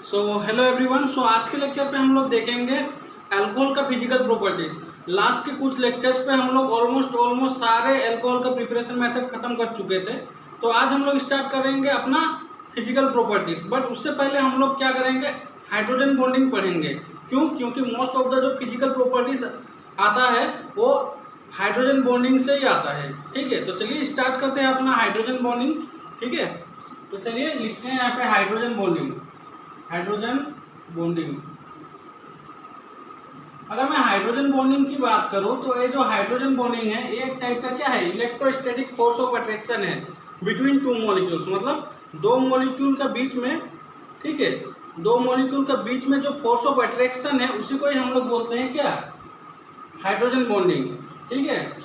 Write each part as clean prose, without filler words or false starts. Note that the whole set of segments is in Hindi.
Hello everyone. आज के लेक्चर पे हम लोग देखेंगे अल्कोहल का फिजिकल प्रॉपर्टीज। लास्ट के कुछ लेक्चर्स पे हम लोग ऑलमोस्ट सारे अल्कोहल का प्रिपरेशन मेथड खत्म कर चुके थे। तो आज हम लोग स्टार्ट करेंगे अपना फिजिकल प्रॉपर्टीज। बट उससे पहले हम लोग क्या करेंगे, हाइड्रोजन बॉन्डिंग पढ़ेंगे। क्यों? क्योंकि मोस्ट ऑफ द जो फिजिकल प्रॉपर्टीज आता है वो हाइड्रोजन बॉन्डिंग से ही आता है। ठीक है, तो चलिए स्टार्ट करते हैं अपना हाइड्रोजन बॉन्डिंग। ठीक है, तो चलिए लिखते हैं यहाँ पे हाइड्रोजन बॉन्डिंग। हाइड्रोजन बॉन्डिंग, अगर मैं हाइड्रोजन बॉन्डिंग की बात करूं तो ये जो हाइड्रोजन बॉन्डिंग है ये एक टाइप का क्या है, इलेक्ट्रोस्टैटिक फोर्स ऑफ अट्रैक्शन है बिटवीन टू मॉलिक्यूल्स। मतलब दो मॉलिक्यूल का बीच में, ठीक है, दो मॉलिक्यूल का बीच में जो फोर्स ऑफ अट्रैक्शन है उसी को ही हम लोग बोलते हैं क्या, हाइड्रोजन बॉन्डिंग। ठीक है,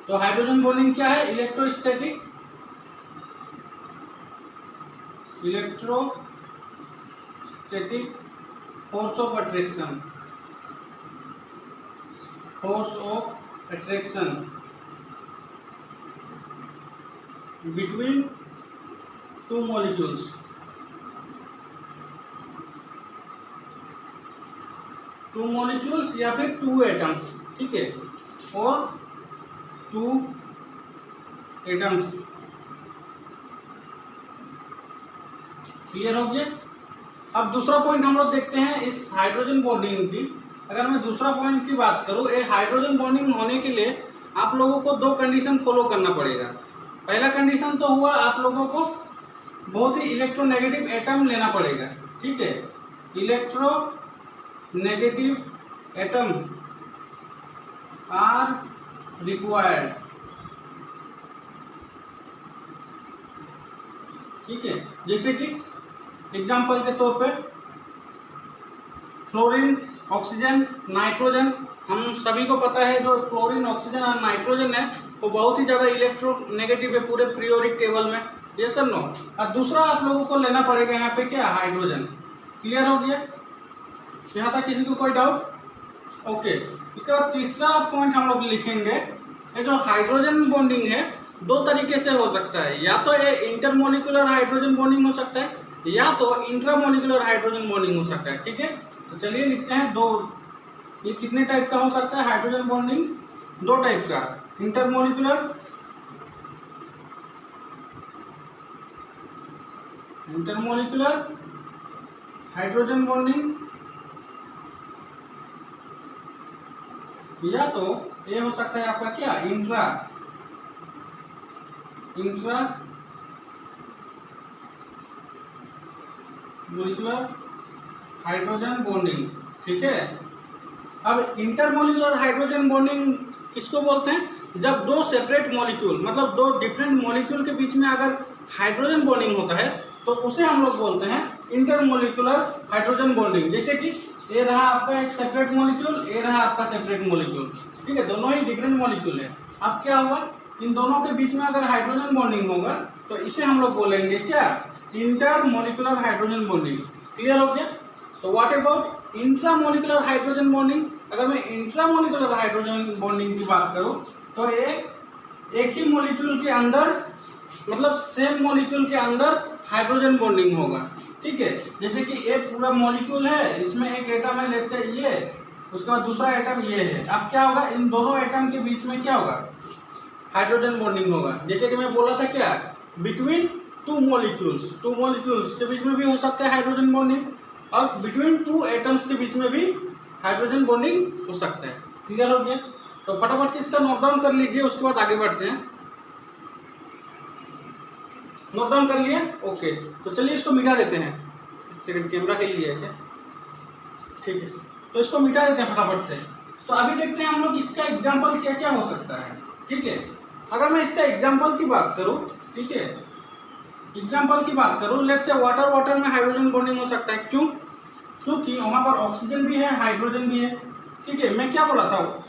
तो हाइड्रोजन बॉन्डिंग क्या है, electrostatic force of attraction, between two molecules. Two molecules या फिर टू एटम्स, ठीक है, और टू एटम्स। क्लियर हो गया? अब दूसरा पॉइंट हम लोग देखते हैं इस हाइड्रोजन बॉन्डिंग की। अगर मैं दूसरा पॉइंट की बात करूं, ये हाइड्रोजन बॉन्डिंग होने के लिए आप लोगों को दो कंडीशन फॉलो करना पड़ेगा। पहला कंडीशन तो हुआ आप लोगों को बहुत ही इलेक्ट्रोनेगेटिव एटम लेना पड़ेगा। ठीक है, इलेक्ट्रोनेगेटिव एटम आर रिक्वायर्ड। ठीक है, जैसे कि एग्जाम्पल के तौर पे फ्लोरीन, ऑक्सीजन, नाइट्रोजन। हम सभी को पता है जो फ्लोरीन, ऑक्सीजन और नाइट्रोजन है वो बहुत ही ज़्यादा इलेक्ट्रोनेगेटिव है पूरे पीरियोडिक टेबल में। ये सब नो। और दूसरा आप लोगों को लेना पड़ेगा यहाँ पे क्या, हाइड्रोजन। क्लियर हो गया? यहाँ तक किसी को कोई डाउट? ओके। उसके बाद तीसरा पॉइंट हम लोग लिखेंगे, ये जो हाइड्रोजन बॉन्डिंग है दो तरीके से हो सकता है। या तो ये इंटरमोलिकुलर हाइड्रोजन बॉन्डिंग हो सकता है या तो इंट्रामोलिकुलर हाइड्रोजन बॉन्डिंग हो सकता है। ठीक है, तो चलिए लिखते हैं दो। ये कितने टाइप का हो सकता है हाइड्रोजन बॉन्डिंग? दो टाइप का, इंटरमोलिकुलर हाइड्रोजन बॉन्डिंग, या तो ये हो सकता है आपका क्या, इंट्रा मोलिकुलर हाइड्रोजन बॉन्डिंग। ठीक है, अब इंटरमोलिकुलर हाइड्रोजन बॉन्डिंग किसको बोलते हैं, जब दो सेपरेट मॉलिक्यूल, मतलब दो डिफरेंट मॉलिक्यूल के बीच में अगर हाइड्रोजन बॉन्डिंग होता है तो उसे हम लोग बोलते हैं इंटरमोलिकुलर हाइड्रोजन बॉन्डिंग। जैसे कि ये रहा आपका एक सेपरेट मॉलिक्यूल, ये रहा आपका सेपरेट मॉलिक्यूल। ठीक है, दोनों ही डिफरेंट मॉलिक्यूल है। अब क्या हुआ, इन दोनों के बीच में अगर हाइड्रोजन बॉन्डिंग होगा तो इसे हम लोग बोलेंगे क्या, इंटरमोलिकुलर हाइड्रोजन बॉन्डिंग। क्लियर हो गया? तो what about intramolecular hydrogen bonding? अगर मैं इंट्रामोलिकुलर हाइड्रोजन बॉन्डिंग की बात करूं तो एक ही मॉलिक्यूल के अंदर, मतलब सेम मॉलिक्यूल के अंदर हाइड्रोजन बॉन्डिंग होगा। ठीक है, जैसे कि एक पूरा मॉलिक्यूल है, इसमें एक एटम है, लेट्स से ये, उसके बाद दूसरा एटम ये है। अब क्या होगा, इन दोनों एटम के बीच में क्या होगा, हाइड्रोजन बॉन्डिंग होगा। जैसे कि मैं बोला था क्या, बिटवीन टू मॉलिक्यूल्स के बीच में भी हो सकता है हाइड्रोजन बॉन्डिंग, और बिटवीन टू एटम्स के बीच में भी हाइड्रोजन बॉन्डिंग हो सकता है। क्लियर हो गया? तो फटाफट से इसका नोट डाउन कर लीजिए, उसके बाद आगे बढ़ते हैं। नोट डाउन कर लिए? ओके, तो चलिए इसको मिटा देते हैं। एक सेकंड, कैमरा हिल लिया है क्या? ठीक है, तो इसको मिटा देते हैं फटाफट से। तो अभी देखते हैं हम लोग इसका एग्जाम्पल क्या क्या हो सकता है। ठीक है, अगर मैं इसका एग्जाम्पल की बात करूं, ठीक है, एग्जाम्पल की बात करूं, लेट्स से वाटर में हाइड्रोजन बॉन्डिंग हो सकता है। क्यों? क्योंकि वहां पर ऑक्सीजन भी है, हाइड्रोजन भी है। ठीक है, मैं क्या बोला था,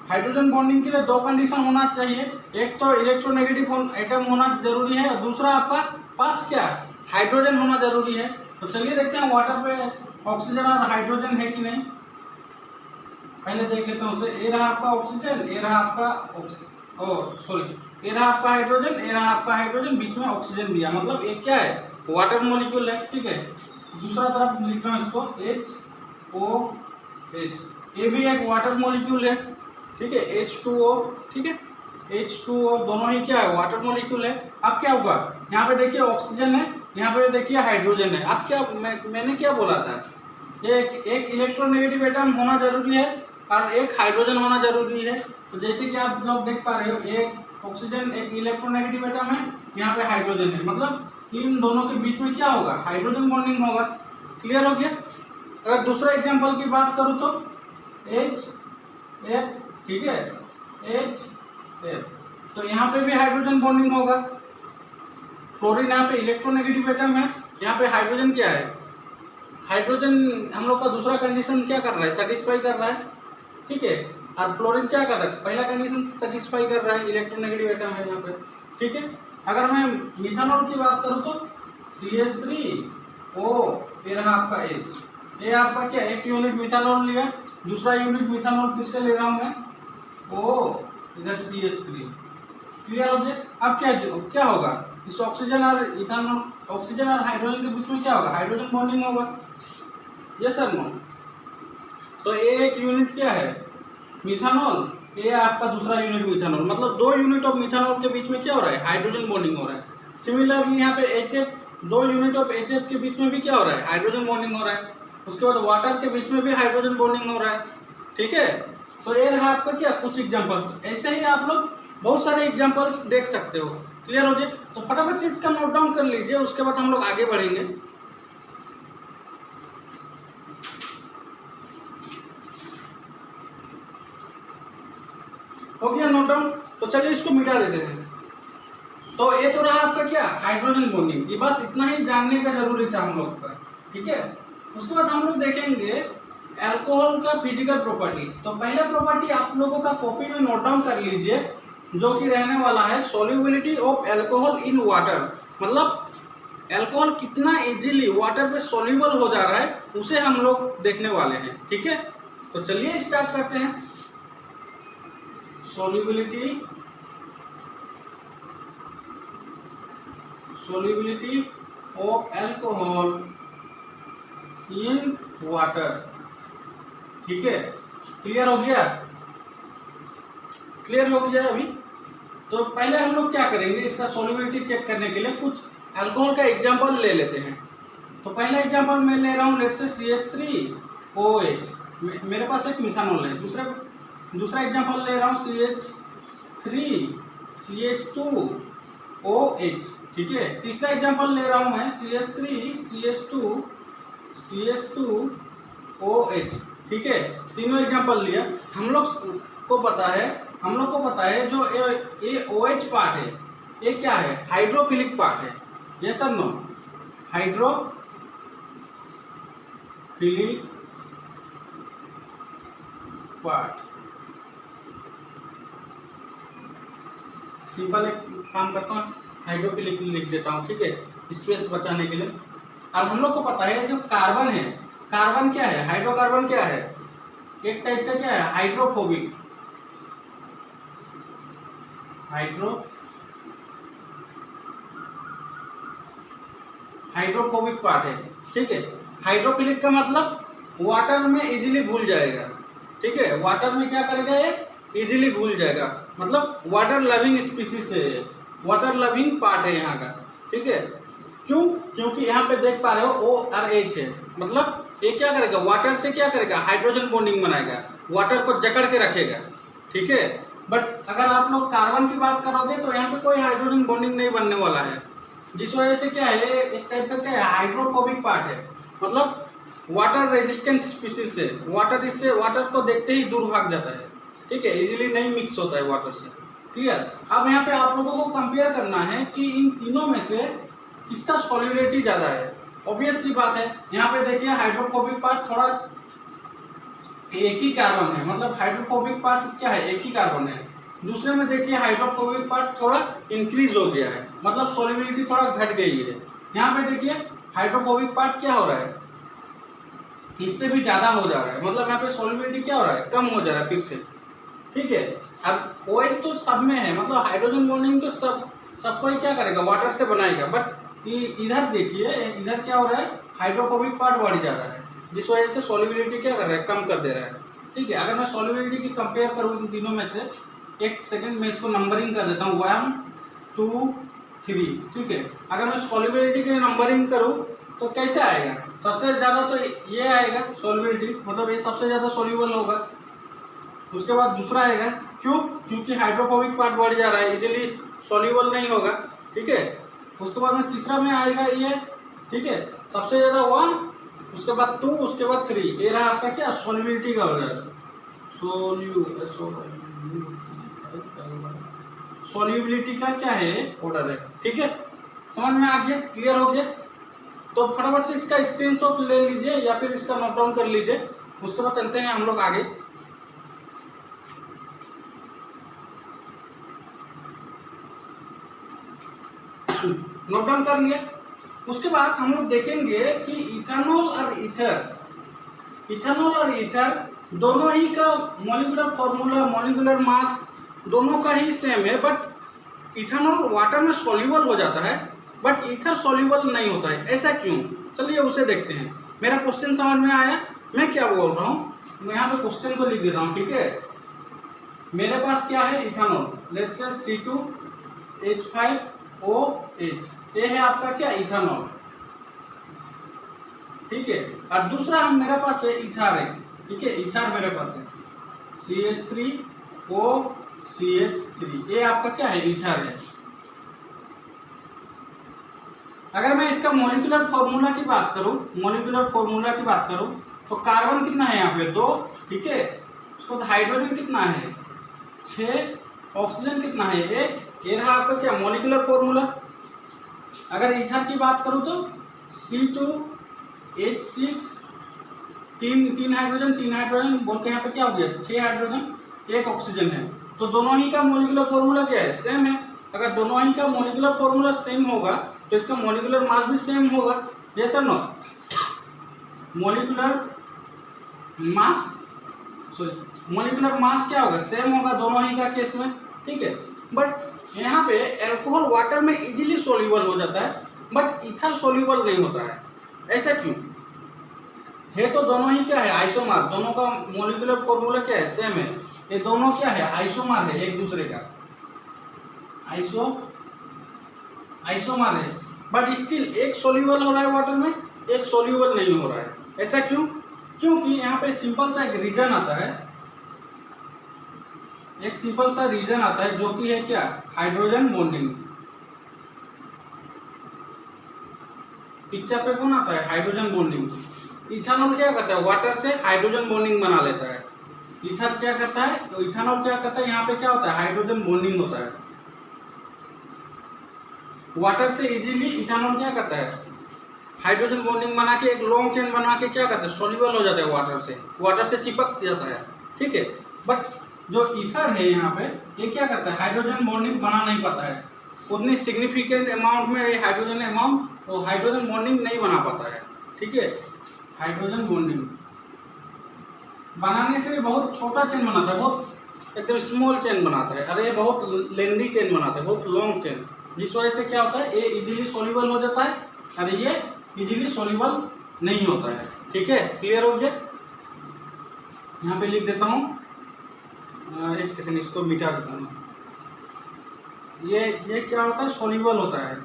हाइड्रोजन बॉन्डिंग के लिए दो कंडीशन होना चाहिए, एक तो इलेक्ट्रोनेगेटिव एटम होना जरूरी है और दूसरा आपका पास क्या, हाइड्रोजन होना जरूरी है। तो चलिए देखते हैं वाटर पे ऑक्सीजन और हाइड्रोजन है कि नहीं। पहले देख लेते हैं उसे। ये रहा आपका ऑक्सीजन, ये रहा आपका ये रहा आपका हाइड्रोजन, ये रहा आपका हाइड्रोजन, बीच में ऑक्सीजन दिया, मतलब ये क्या है, वाटर मॉलिक्यूल है, ठीक है। दूसरा तरफ लिख रहा हूँ इसको HOH, ये भी एक वाटर मॉलिक्यूल है, ठीक है। H2O, ठीक है, H2O दोनों ही क्या है, वाटर मॉलिक्यूल है। अब क्या होगा, यहाँ पे देखिए ऑक्सीजन है, यहाँ पे देखिए हाइड्रोजन है। अब क्या मैंने क्या बोला था, एक इलेक्ट्रोनेगेटिव एटम होना जरूरी है और एक हाइड्रोजन होना जरूरी है। तो जैसे कि आप लोग देख पा रहे हो, एक ऑक्सीजन एक इलेक्ट्रोनेगेटिव एटम है, यहाँ पे हाइड्रोजन है, मतलब इन दोनों के बीच में क्या होगा, हाइड्रोजन बॉन्डिंग होगा। क्लियर हो गया। अगर दूसरा एग्जांपल की बात करूँ तो HF, ठीक है, HF, तो यहाँ पे भी हाइड्रोजन बॉन्डिंग होगा। फ्लोरीन यहाँ पे इलेक्ट्रोनेगेटिव एटम है, यहाँ पे हाइड्रोजन क्या है, हाइड्रोजन हम लोग का दूसरा कंडीशन क्या कर रहा है, सेटिस्फाई कर रहा है, ठीक है। और फ्लोरीन क्या कर रहा है, पहला कंडीशन सेटिस्फाई कर रहा है, इलेक्ट्रोनेगेटिव एटम है यहाँ पे, ठीक है। अगर मैं मिथानॉल की बात करूँ तो CH3O, ये रहा आपका H, ये आपका क्या, एक यूनिट मिथानॉल लिया, दूसरा यूनिट मिथानॉल फिर से ले रहा हूँ मैं, O इधर CH3। क्लियर हो गया। अब क्या होगा, इस ऑक्सीजन और इथानॉल, ऑक्सीजन और हाइड्रोजन के बीच में क्या होगा, हाइड्रोजन बॉन्डिंग होगा। Yes sir no. तो ये एक यूनिट क्या है, मिथानॉल, ये आपका दूसरा यूनिट मिथानॉल, मतलब दो यूनिट ऑफ मिथानॉल के बीच में क्या हो रहा है, हाइड्रोजन बॉन्डिंग हो रहा है। सिमिलरली यहाँ पे HF, दो यूनिट ऑफ HF के बीच में भी क्या हो रहा है, हाइड्रोजन बॉन्डिंग हो रहा है। उसके बाद वाटर के बीच में भी हाइड्रोजन बॉन्डिंग हो रहा है, ठीक है। तो ये रहा आपका क्या, कुछ एग्जाम्पल्स। ऐसे ही आप लोग बहुत सारे एग्जाम्पल्स देख सकते हो। क्लियर हो गया। तो फटाफट से इसका नोट डाउन कर लीजिए, उसके बाद हम लोग आगे बढ़ेंगे। हो गया नोट डाउन। तो चलिए इसको मिटा देते हैं। तो ये तो रहा आपका क्या, हाइड्रोजन बॉन्डिंग। ये बस इतना ही जानने का जरूरी था हम लोग का, ठीक है। उसके बाद हम लोग देखेंगे अल्कोहल का फिजिकल प्रॉपर्टीज। तो पहला प्रॉपर्टी आप लोगों का कॉपी में नोट डाउन कर लीजिए, जो कि रहने वाला है solubility of alcohol in water. मतलब अल्कोहल कितना इजीली वाटर में सॉल्युबल हो जा रहा है, उसे हम लोग देखने वाले हैं, ठीक है। तो चलिए स्टार्ट करते हैं। Solubility of alcohol in water, ठीक है। क्लियर हो गया, क्लियर हो गया अभी। तो पहले हम लोग क्या करेंगे, इसका सॉल्युबिलिटी चेक करने के लिए कुछ अल्कोहल का एग्जांपल ले लेते हैं। तो पहला एग्जांपल मैं ले रहा हूँ, लेट्स से CH3OH, मेरे पास एक मिथानॉल है। दूसरा एग्जांपल ले रहा हूँ CH3CH2OH, ठीक है। तीसरा एग्जांपल ले रहा हूँ मैं CH3CH2OH, ठीक है। तीनों एग्जांपल लिया। हम लोग को पता है जो ये OH पार्ट है, ये क्या है, हाइड्रोफिलिक पार्ट है। ये सब नो, हाइड्रोफिलिक पार्ट। सिंपल एक काम करता हूँ, हाइड्रोफिलिक लिख देता हूँ, ठीक है, स्पेस बचाने के लिए। और हम लोग को पता है जो कार्बन है, कार्बन क्या है, हाइड्रोकार्बन क्या है, एक टाइप का क्या है, हाइड्रोफोबिक पार्ट है, ठीक है। हाइड्रोफिलिक का मतलब वाटर में इजीली घुल जाएगा, ठीक है। वाटर में क्या करेगा, ये इजीली घुल जाएगा, मतलब वाटर लविंग स्पीसीज है, वाटर लविंग पार्ट है यहाँ का, ठीक है। क्यों, क्योंकि यहाँ पे देख पा रहे हो ORH है, मतलब ये क्या करेगा, वाटर से क्या करेगा, हाइड्रोजन बॉन्डिंग बनाएगा, वाटर को जकड़ के रखेगा, ठीक है। बट अगर आप लोग कार्बन की बात करोगे तो यहाँ पे कोई हाइड्रोजन बॉन्डिंग नहीं बनने वाला है, जिस वजह से क्या है, एक टाइप का क्या है, हाइड्रोफोबिक पार्ट है, मतलब वाटर रेजिस्टेंट स्पीसीज है। वाटर इससे वाटर को देखते ही दूर भाग जाता है, ठीक है, इजीली नहीं मिक्स होता है वाटर से। क्लियर। अब यहाँ पे आप लोगों को कंपेयर करना है कि इन तीनों में से किसका सॉल्युबिलिटी ज़्यादा है। ऑब्वियस सी बात है, यहाँ पे देखिए हाइड्रोफोबिक पार्ट थोड़ा एक ही कार्बन है, मतलब हाइड्रोफोबिक पार्ट क्या है, एक ही कार्बन है। दूसरे में देखिए हाइड्रोफोबिक पार्ट थोड़ा इंक्रीज हो गया है, मतलब सॉल्युबिलिटी थोड़ा घट गई है। यहाँ पे देखिए हाइड्रोफोबिक पार्ट क्या हो रहा है, इससे भी ज़्यादा हो जा रहा है, मतलब यहाँ पे सॉल्युबिलिटी क्या हो रहा है, कम हो जा रहा है फिर से, ठीक है। अब OH तो सब में है, मतलब हाइड्रोजन बॉन्डिंग तो सबको ही क्या करेगा, वाटर से बनाएगा, बट इधर देखिए, इधर क्या हो रहा है, हाइड्रोफोबिक पार्ट बढ़ जा रहा है, जिस वजह से सॉल्युबिलिटी क्या कर रहा है, कम कर दे रहा है। ठीक है, अगर मैं सॉल्युबिलिटी की कंपेयर करूँ इन तीनों में से, एक सेकंड में इसको नंबरिंग कर देता हूँ, 1 2 3। ठीक है, अगर मैं सॉल्युबिलिटी की नंबरिंग करूँ तो कैसे आएगा, सबसे ज़्यादा तो ये आएगा सॉल्युबिलिटी, मतलब ये सबसे ज़्यादा सॉल्युबल होगा। उसके बाद दूसरा आएगा, क्यों, क्योंकि हाइड्रोफोबिक पार्ट बढ़ जा रहा है, इजीली सॉल्युबल नहीं होगा। ठीक है, उसके बाद में तीसरा में आएगा ये। ठीक है, सबसे ज़्यादा 1, उसके बाद 2, उसके बाद 3, ये रहा आपका क्या, सॉल्युबिलिटी का ऑर्डर, सॉल्युबिलिटी का क्या है, ऑर्डर है। ठीक है, समझ में आ गया, क्लियर हो गया। तो फटाफट से इसका स्क्रीनशॉट ले लीजिए या फिर इसका नोट डाउन कर लीजिए, उसके बाद चलते हैं हम लोग आगे। नोट डाउन कर लिया। उसके बाद हम लोग देखेंगे कि इथेनॉल और ईथर दोनों ही का मॉलिक्यूलर फॉर्मूला, मॉलिक्यूलर मास दोनों का ही सेम है, बट इथेनॉल वाटर में सॉल्युबल हो जाता है, बट ईथर सॉल्युबल नहीं होता है। ऐसा क्यों, चलिए उसे देखते हैं। मेरा क्वेश्चन समझ में आया, मैं क्या बोल रहा हूँ, मैं यहाँ पे क्वेश्चन को लिख देता हूँ। ठीक है, मेरे पास क्या है, इथेनॉल, लेट्स से C2H5OH, ये है आपका क्या, इथेनॉल। ठीक है, और दूसरा मेरे पास है ईथर है। ठीक है, ईथर मेरे पास है CH3OCH3, ये आपका क्या है, ईथर है। अगर मैं इसका मॉलिक्यूलर फॉर्मूला की बात करूं, तो कार्बन कितना है यहाँ पे, 2। ठीक है, उसके बाद हाइड्रोजन कितना है, 6, ऑक्सीजन कितना है, 1। ये रहा आपका क्या, मॉलिक्यूलर फॉर्मूला। अगर ईथर की बात करूं तो C2H6, 3 हाइड्रोजन बोल के यहाँ पे क्या हो गया, 6 हाइड्रोजन, 1 ऑक्सीजन है। तो दोनों ही का मॉलिक्यूलर फॉर्मूला क्या है, सेम है। अगर दोनों ही का मॉलिक्यूलर फॉर्मूला सेम होगा तो इसका मॉलिक्यूलर मास भी सेम होगा। जैसा नो, मॉलिक्यूलर मास क्या होगा, सेम होगा दोनों ही का केस में। ठीक है, बट यहाँ पे अल्कोहल वाटर में इजीली सोल्यूबल हो जाता है, बट ईथर सोल्यूबल नहीं होता है। ऐसा क्यों है, तो दोनों ही क्या है, आइसोमर, दोनों का मॉलिक्यूलर फॉर्मूला क्या है, सेम है। ये दोनों क्या है, आइसोमर है एक दूसरे का, आइसोमर है, बट स्टिल एक सोल्यूबल हो रहा है वाटर में, एक सोल्यूबल नहीं हो रहा है। ऐसा क्यों, क्योंकि यहाँ पे सिंपल सा एक रीजन आता है, जो कि है क्या, हाइड्रोजन बॉन्डिंग। पिक्चर पे कौन आता है, हाइड्रोजन बॉन्डिंग। इथेनॉल क्या करता है, वाटर से हाइड्रोजन बॉन्डिंग बना लेता है। ईथर क्या करता है, तो इथेनॉल क्या करता है, यहाँ पे क्या होता है, हाइड्रोजन बॉन्डिंग होता है। वाटर से इजीली इथेनॉल क्या करता है, हाइड्रोजन बॉन्डिंग बना के एक लॉन्ग चेन बना के क्या करता है, सॉल्युबल हो जाता है वाटर से चिपक जाता है। ठीक है, बट जो ईथर है यहाँ पे, ये क्या करता है, हाइड्रोजन बॉन्डिंग बना नहीं पाता है उतनी सिग्निफिकेंट अमाउंट में, हाइड्रोजन बॉन्डिंग नहीं बना पाता है। ठीक है, हाइड्रोजन बॉन्डिंग बनाने से भी बहुत छोटा चेन बनाता है, बहुत एकदम स्मॉल चेन बनाता है, अरे ये बहुत लेंदी चेन बनाता है, बहुत लॉन्ग चेन, जिस वजह से क्या होता है, ये इजीली सॉल्युबल हो जाता है, अरे ये इजीली सॉल्युबल नहीं होता है। ठीक है, क्लियर हो गया। यहाँ पे लिख देता हूँ, एक सेकंड इसको मिटा देता हूँ। ये क्या होता है, सॉल्युबल होता है,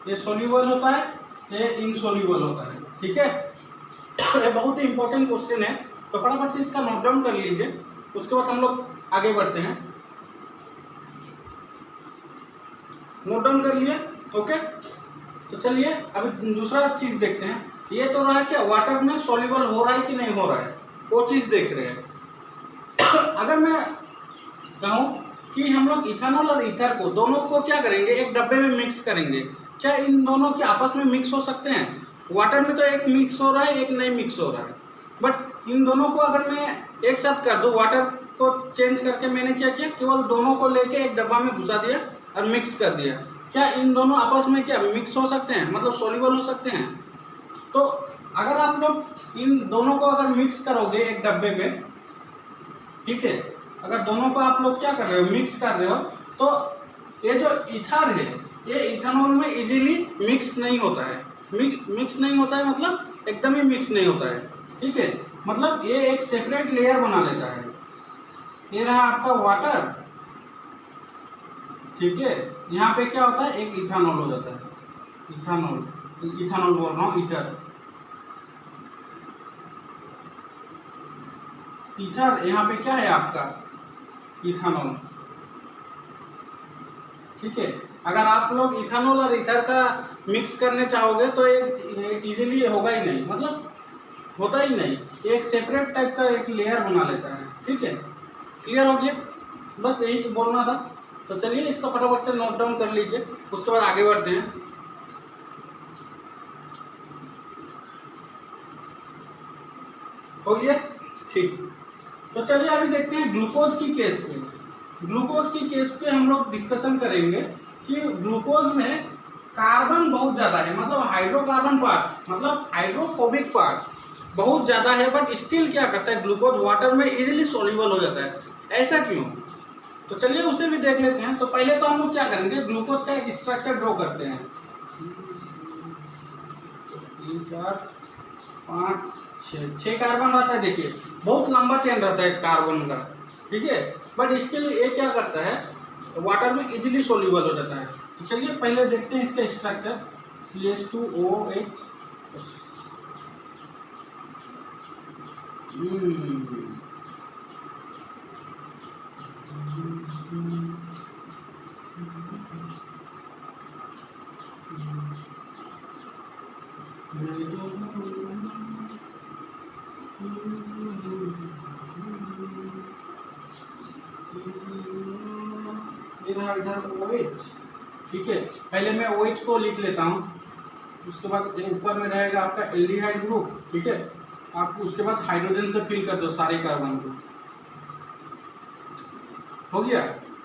ये सॉल्युबल होता है, ये इनसॉल्युबल होता है। ठीक है, ये बहुत ही इंपॉर्टेंट क्वेश्चन है, तो फटाफट से इसका नोट डाउन कर लीजिए, उसके बाद हम लोग आगे बढ़ते हैं। नोट डाउन कर लिए, ओके। तो चलिए अभी दूसरा चीज देखते हैं। ये तो रहा क्या, वाटर में सॉल्युबल हो रहा है कि नहीं हो रहा है, वो चीज देख रहे हैं। अगर मैं कहूँ कि हम लोग इथेनॉल और ईथर को दोनों को क्या करेंगे, एक डब्बे में मिक्स करेंगे, क्या इन दोनों के आपस में मिक्स हो सकते हैं? वाटर में तो एक मिक्स हो रहा है, एक नहीं मिक्स हो रहा है, बट इन दोनों को अगर मैं एक साथ कर दूं, वाटर को चेंज करके मैंने क्या किया, केवल दोनों को लेके एक डब्बा में घुसा दिया और मिक्स कर दिया, क्या इन दोनों आपस में क्या मिक्स हो सकते हैं, मतलब सॉल्युबल हो सकते हैं? तो अगर आप लोग इन दोनों को अगर मिक्स करोगे एक डब्बे में, ठीक है, अगर दोनों को आप लोग क्या कर रहे हो, मिक्स कर रहे हो, तो ये जो ईथर है ये इथेनॉल में इजीली मिक्स नहीं होता है। मिक्स नहीं होता है मतलब एकदम ही मिक्स नहीं होता है, ठीक है। मतलब ये एक सेपरेट लेयर बना लेता है। ये रहा आपका वाटर, ठीक है। यहाँ पे क्या होता है, एक इथेनॉल हो जाता है, इथेनॉल बोल रहा हूँ, ईथर यहाँ पे क्या है आपका, इथेनॉल, ठीक है। अगर आप लोग इथेनॉल और ईथर का मिक्स करने चाहोगे तो एक इजीली होगा ही नहीं, मतलब होता ही नहीं, एक सेपरेट टाइप का एक लेयर बना लेता है, ठीक है। क्लियर हो गया, बस यही बोलना था। तो चलिए इसका फटाफट से नोट डाउन कर लीजिए, उसके बाद आगे बढ़ते हैं। हो गया, ठीक। तो चलिए अभी देखते हैं ग्लूकोज की केस पे। ग्लूकोज की केस पे हम लोग डिस्कशन करेंगे कि ग्लूकोज में कार्बन बहुत ज़्यादा है, मतलब हाइड्रोकार्बन पार्ट, मतलब हाइड्रोफोबिक पार्ट बहुत ज़्यादा है, बट स्टिल क्या करता है ग्लूकोज वाटर में इजीली सोल्यूबल हो जाता है। ऐसा क्यों? तो चलिए उसे भी देख लेते हैं। तो पहले तो हम लोग क्या करेंगे, ग्लूकोज का एक स्ट्रक्चर ड्रॉ करते हैं। 3 4 5 6 कार्बन रहता है, देखिए बहुत लंबा चेन रहता है कार्बन का, ठीक है। बट स्टिल ये क्या करता है, वाटर में इजीली सोल्यूबल हो जाता है। तो चलिए पहले देखते हैं इसका स्ट्रक्चर। CH2OH, इधर OH, ठीक है। पहले मैं OH को लिख लेता हूँ, उसके बाद ऊपर में रहेगा आपका एल्डिहाइड ग्रुप, ठीक है। आप उसके बाद हाइड्रोजन से फिल कर दो सारे कार्बन को, हो गया।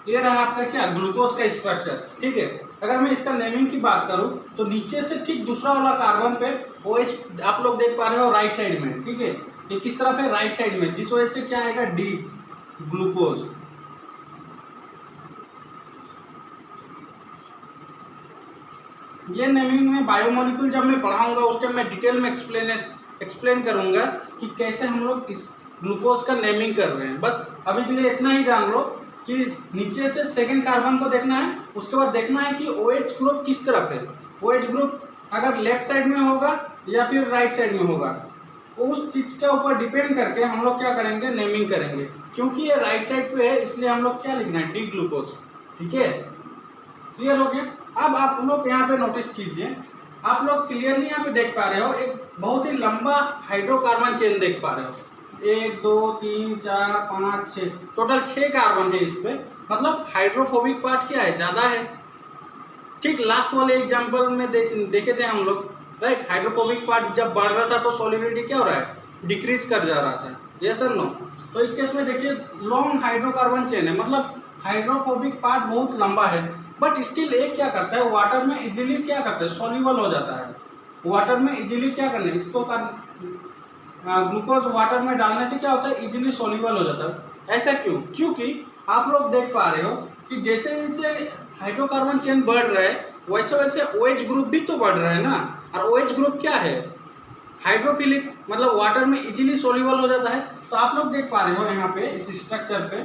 ये रहा आपका क्या, ग्लूकोज का स्ट्रक्चर, ठीक है। अगर मैं इसका नेमिंग की बात करूं तो नीचे से ठीक दूसरा वाला कार्बन पे OH आप लोग देख पा रहे हो राइट साइड में, ठीक है। ये किस तरफ है, राइट साइड में, जिस वजह से क्या आएगा, डी ग्लूकोज। ये नेमिंग में बायोमोलिक्यूल जब मैं पढ़ाऊंगा उस टाइम मैं डिटेल में एक्सप्लेन करूंगा कि कैसे हम लोग इस ग्लूकोज का नेमिंग कर रहे हैं। बस अभी के लिए इतना ही जान लो कि नीचे से सेकंड कार्बन को देखना है, उसके बाद देखना है कि OH ग्रुप किस तरफ है। OH ग्रुप अगर लेफ्ट साइड में होगा या फिर राइट साइड में होगा, उस चीज के ऊपर डिपेंड करके हम लोग क्या करेंगे, नेमिंग करेंगे। क्योंकि ये राइट साइड पे है इसलिए हम लोग क्या लिखना है, डी ग्लूकोज, ठीक है। क्लियर हो गया। अब आप लोग यहाँ पे नोटिस कीजिए, आप लोग क्लियरली यहाँ पे देख पा रहे हो एक बहुत ही लंबा हाइड्रोकार्बन चेन देख पा रहे हो। 1 2 3 4 5 6 टोटल 6 कार्बन है इस पे, मतलब हाइड्रोफोबिक पार्ट क्या है, ज्यादा है। ठीक लास्ट वाले एग्जांपल में देखे थे हम लोग, राइट। हाइड्रोफोबिक पार्ट जब बढ़ रहा था तो सॉल्युबिलिटी क्या हो रहा है, डिक्रीज कर जा रहा था, यस और नो। तो इस केस में देखिए लॉन्ग हाइड्रोकार्बन चेन है, मतलब हाइड्रोफोबिक पार्ट बहुत लंबा है, बट स्टिल एक क्या करता है, वाटर में इजीली क्या करता है, सॉल्युबल हो जाता है। वाटर में इजीली क्या करना है, इसको ग्लूकोज वाटर में डालने से क्या होता है, इजीली सॉल्युबल हो जाता है। ऐसा क्यों? क्योंकि आप लोग देख पा रहे हो कि जैसे जैसे हाइड्रोकार्बन चेन बढ़ रहा है वैसे वैसे OH ग्रुप भी तो बढ़ रहा है ना। और OH ग्रुप क्या है, हाइड्रोफिलिक, मतलब वाटर में इजीली सॉल्युबल हो जाता है। तो आप लोग देख पा रहे हो यहाँ पे इस स्ट्रक्चर पे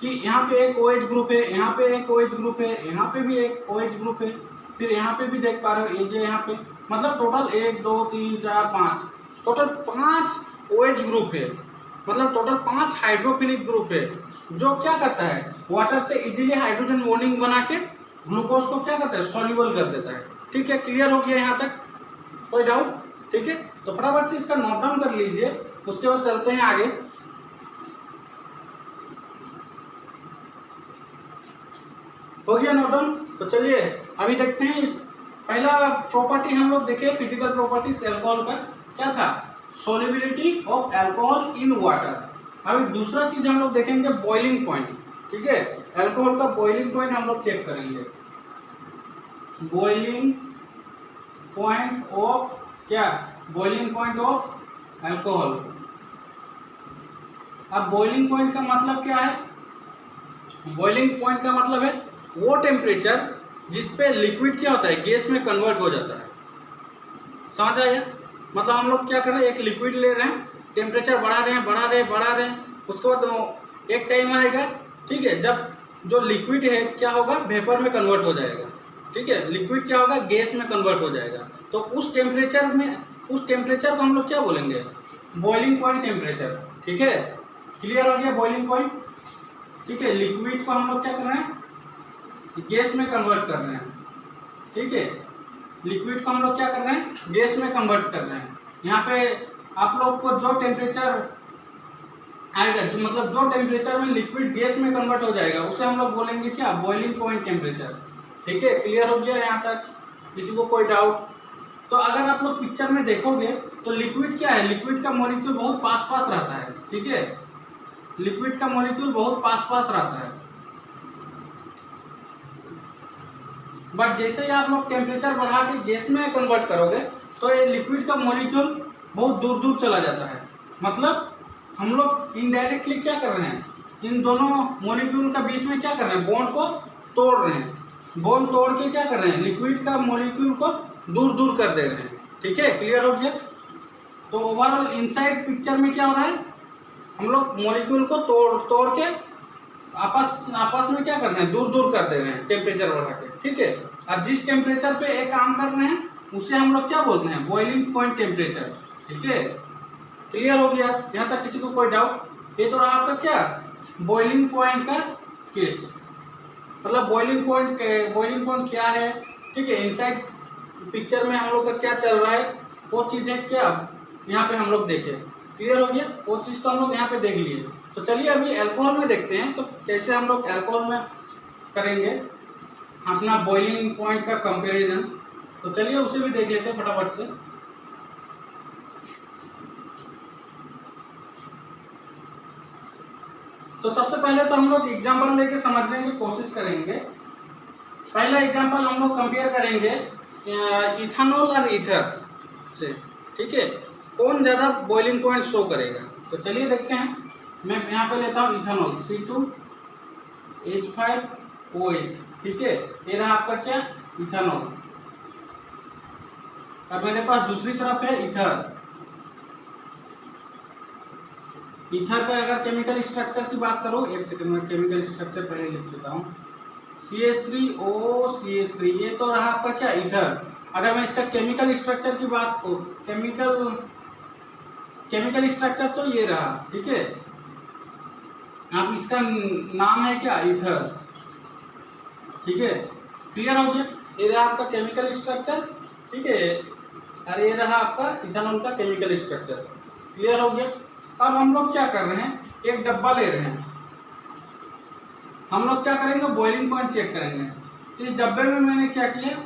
कि यहाँ पे एक OH ग्रुप है, यहाँ पे एक OH ग्रुप है, यहाँ पे भी एक OH ग्रुप है, फिर यहाँ पे भी देख पा रहे हो ये यहाँ पे, मतलब टोटल 1 2 3 4 5 टोटल 5 OH ग्रुप है, मतलब टोटल 5 हाइड्रोफिलिक ग्रुप है, जो क्या करता है वाटर से इजीली हाइड्रोजन बॉन्डिंग बना के ग्लूकोज को क्या करता है, सॉल्युबल कर देता है। ठीक है, क्लियर हो गया यहाँ तक, कोई डाउट? ठीक है, तो फटाफट से इसका नोट डाउन कर लीजिए, उसके बाद चलते हैं आगे। हो गया नोट डाउन? तो चलिए अभी देखते हैं पहला प्रॉपर्टी हम लोग देखे, फिजिकल प्रॉपर्टीज अल्कोहल का क्या था, solubility of alcohol in water. अभी दूसरा चीज हम लोग देखेंगे बॉइलिंग पॉइंट। ठीक है, अल्कोहल का बॉइलिंग पॉइंट हम लोग चेक करेंगे। बॉइलिंग पॉइंट ऑफ क्या, बॉइलिंग पॉइंट ऑफ अल्कोहल। अब बॉइलिंग पॉइंट का मतलब क्या है, बॉइलिंग पॉइंट का मतलब है वो टेम्परेचर जिस पे लिक्विड क्या होता है, गैस में कन्वर्ट हो जाता है। समझ आया? मतलब हम लोग क्या कर रहे हैं, एक लिक्विड ले रहे हैं, टेम्परेचर बढ़ा रहे हैं, उसके बाद एक टाइम आएगा, ठीक है, जब जो लिक्विड है क्या होगा, वेपर में कन्वर्ट हो जाएगा, ठीक है, लिक्विड क्या होगा, गैस में कन्वर्ट हो जाएगा। तो उस टेम्परेचर को हम लोग क्या बोलेंगे, बॉइलिंग पॉइंट टेम्परेचर। ठीक है, क्लियर हो गया बॉइलिंग पॉइंट। ठीक है, लिक्विड को हम लोग क्या कर रहे हैं, गैस में कन्वर्ट कर रहे हैं। ठीक है, लिक्विड को हम लोग क्या कर रहे हैं, गैस में कन्वर्ट कर रहे हैं। यहाँ पे आप लोग को जो टेम्परेचर आएगा, मतलब जो टेम्परेचर में लिक्विड गैस में कन्वर्ट हो जाएगा, उसे हम लोग बोलेंगे क्या, बॉइलिंग पॉइंट टेम्परेचर। ठीक है, क्लियर हो गया यहाँ तक, किसी को कोई डाउट? तो अगर आप लोग पिक्चर में देखोगे तो लिक्विड क्या है, लिक्विड का मॉलिक्यूल बहुत पास रहता है। ठीक है, लिक्विड का मॉलिक्यूल बहुत पास रहता है, बट जैसे ही आप लोग टेम्परेचर बढ़ा के गैस में कन्वर्ट करोगे तो ये लिक्विड का मॉलिक्यूल बहुत दूर चला जाता है। मतलब हम लोग इनडायरेक्टली क्या कर रहे हैं, इन दोनों मॉलिक्यूल का बीच में क्या कर रहे हैं, बॉन्ड को तोड़ रहे हैं। बॉन्ड तोड़ के क्या कर रहे हैं, लिक्विड का मॉलिक्यूल को दूर कर दे रहे हैं। ठीक है, क्लियर हो गया? तो ओवरऑल इनसाइड पिक्चर में क्या हो रहा है, हम लोग मॉलिक्यूल को तोड़ के आपस में क्या कर रहे हैं, दूर कर दे रहे हैं टेम्परेचर बढ़ा के। ठीक है, और जिस टेम्परेचर पे एक काम कर रहे हैं उसे हम लोग क्या बोलते हैं, बॉइलिंग पॉइंट टेम्परेचर। ठीक है, क्लियर हो गया यहाँ तक, किसी को कोई डाउट? ये तो रहा आपका क्या, बॉइलिंग पॉइंट का केस। मतलब बॉइलिंग पॉइंट क्या है। ठीक है, इनसाइड पिक्चर में हम लोग का क्या चल रहा है, वो चीज़ है क्या यहाँ पे हम लोग देखें। क्लियर हो गया, वो चीज़ तो हम लोग यहाँ पे देख लिए। तो चलिए अभी अल्कोहल में देखते हैं, तो कैसे हम लोग अल्कोहल में करेंगे अपना बॉइलिंग पॉइंट का कंपैरिजन। तो चलिए उसे भी देख लेते हैं फटाफट से। तो सबसे पहले तो हम लोग एग्जाम्पल लेके समझने की कोशिश करेंगे। पहला एग्जाम्पल हम लोग कंपेयर करेंगे इथेनॉल और ईथर से। ठीक है, कौन ज़्यादा बॉइलिंग पॉइंट शो करेगा। तो चलिए देखते हैं, मैं यहाँ पे लेता हूँ इथेनॉल C2H5OH। ठीक है, ये रहा आपका क्या, इथेनॉल। अब मेरे पास दूसरी तरफ है ईथर। ईथर का अगर केमिकल स्ट्रक्चर की बात करो, एक सेकंड में केमिकल स्ट्रक्चर पहले लिख लेता हूँ। CH3OCH3, ये तो रहा आपका क्या, ईथर। अगर मैं इसका केमिकल स्ट्रक्चर की बात करूँ, केमिकल स्ट्रक्चर तो ये रहा। ठीक है, अब इसका नाम है क्या, ईथर। ठीक है, क्लियर हो गया, ये रहा आपका केमिकल स्ट्रक्चर। ठीक है, और ये रहा आपका इथेनॉल का केमिकल स्ट्रक्चर। क्लियर हो गया। अब हम लोग क्या कर रहे हैं, एक डब्बा ले रहे हैं, हम लोग क्या करेंगे, बॉइलिंग पॉइंट चेक करेंगे। इस डब्बे में मैंने क्या किया,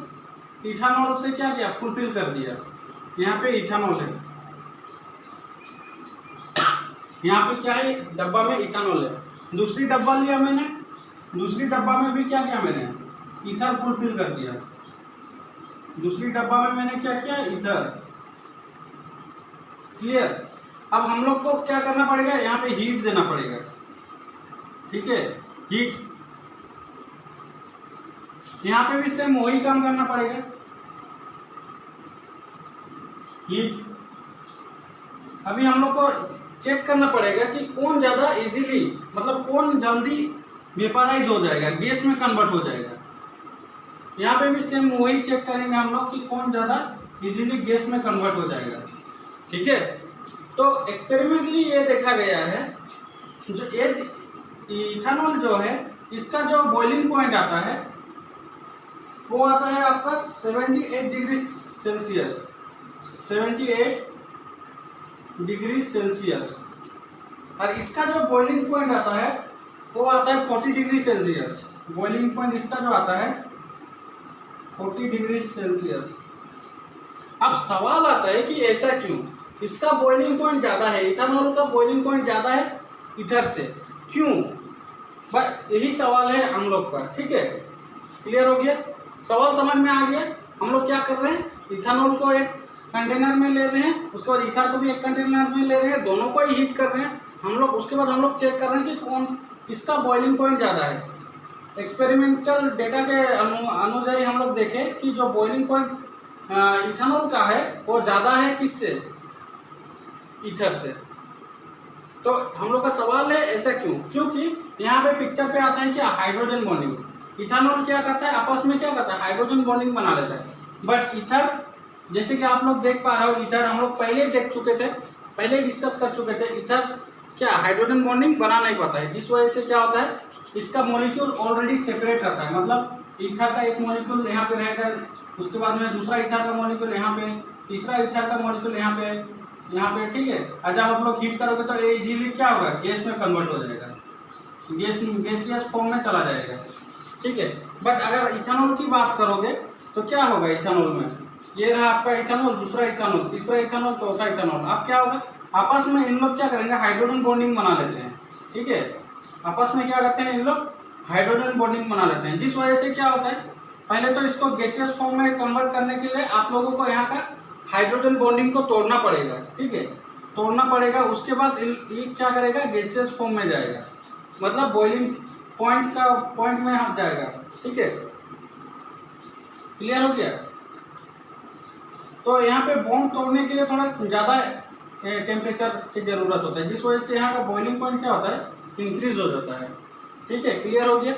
इथेनॉल से क्या किया, फुलफिल कर दिया। यहाँ पे इथेनॉल है, यहाँ पे क्या है, डब्बा में इथेनॉल है। दूसरी डब्बा लिया मैंने, दूसरी डब्बा में भी क्या किया मैंने, ईथर फुलफिल कर दिया। दूसरी डब्बा में मैंने क्या किया, ईथर। क्लियर। अब हम लोग को क्या करना पड़ेगा, यहाँ पे हीट देना पड़ेगा। ठीक है, हीट, यहाँ पे भी सेम वही काम करना पड़ेगा, हीट। अभी हम लोग को चेक करना पड़ेगा कि कौन ज़्यादा इजीली, मतलब कौन जल्दी वेपराइज हो जाएगा, गैस में कन्वर्ट हो जाएगा। यहाँ पे भी सेम वही चेक करेंगे हम लोग कि कौन ज़्यादा इजीली गैस में कन्वर्ट हो जाएगा। ठीक है, तो एक्सपेरिमेंटली ये देखा गया है, जो इथेनॉल जो है, इसका जो बॉइलिंग पॉइंट आता है वो आता है आपका 78 डिग्री सेल्सियस, 78 डिग्री सेल्सियस। और इसका जो बॉइलिंग पॉइंट आता है वो आता है 40 डिग्री सेल्सियस। बॉइलिंग पॉइंट इसका जो आता है 40 डिग्री सेल्सियस। अब सवाल आता है कि ऐसा क्यों, इसका बॉइलिंग पॉइंट ज़्यादा है, इथेनॉल का बॉइलिंग पॉइंट ज़्यादा है ईथर से, क्यों? बस यही सवाल है हम लोग का। ठीक है, क्लियर हो गया, सवाल समझ में आ गया। हम लोग क्या कर रहे हैं, इथेनॉल को एक कंटेनर में ले रहे हैं, उसके बाद ईथर को भी एक कंटेनर में ले रहे हैं, दोनों को ही हीट कर रहे हैं हम लोग। उसके बाद हम लोग चेक कर रहे हैं कि कौन, किसका बॉइलिंग पॉइंट ज़्यादा है। एक्सपेरिमेंटल डेटा के अनुଯାयी हम लोग देखें कि जो बॉइलिंग पॉइंट इथेनॉल का है वो ज़्यादा है किससे, ईथर से। तो हम लोग का सवाल है ऐसा क्यों, क्योंकि यहाँ पे पिक्चर पे आता है क्या, हाइड्रोजन बॉन्डिंग। इथेनॉल क्या करता है, आपस में क्या करता है, हाइड्रोजन बॉन्डिंग बना लेता है। बट ईथर, जैसे कि आप लोग देख पा रहे हो, ईथर हम लोग पहले देख चुके थे, पहले डिस्कस कर चुके थे, ईथर क्या हाइड्रोजन बॉन्डिंग बना नहीं पाता है, जिस वजह से क्या होता है, इसका मॉलिक्यूल ऑलरेडी सेपरेट रहता है। मतलब ईथर का एक मॉलिक्यूल यहाँ पे रहेगा, उसके बाद में दूसरा ईथर का मॉलिक्यूल यहाँ पे, तीसरा ईथर का मॉलिक्यूल यहाँ पे, ठीक है। और जब आप लोग हीट करोगे तो ये इजीली क्या होगा, गैस में कन्वर्ट हो जाएगा, गैसियस फॉर्म में चला जाएगा, ठीक है। बट अगर इथेनॉल की बात करोगे तो क्या होगा इथेनॉल में, ये रहा आपका इथेनॉल, दूसरा इथेनॉल, तीसरा इथेनॉल, चौथा इथेनॉल। अब क्या होगा, आपस में इन लोग क्या करेंगे, हाइड्रोजन बॉन्डिंग बना लेते हैं, ठीक है। आपस में क्या करते हैं, इन लोग हाइड्रोजन बॉन्डिंग बना लेते हैं, जिस वजह से क्या होता है, पहले तो इसको गैसियस फॉर्म में कन्वर्ट करने के लिए आप लोगों को यहाँ का हाइड्रोजन बॉन्डिंग को तोड़ना पड़ेगा, ठीक है, तोड़ना पड़ेगा। उसके बाद ये क्या करेगा, गैसियस फॉर्म में जाएगा, मतलब बॉइलिंग पॉइंट में आ जाएगा, ठीक है। क्लियर हो गया। तो यहाँ पे बॉन्ड तोड़ने के लिए थोड़ा ज़्यादा टेम्परेचर की ज़रूरत होता है, जिस वजह से यहाँ का बॉइलिंग पॉइंट क्या होता है, इंक्रीज हो जाता है, ठीक है। क्लियर हो गया।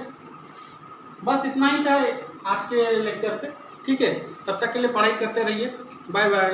बस इतना ही था आज के लेक्चर पे, ठीक है। तब तक के लिए पढ़ाई करते रहिए, बाय बाय।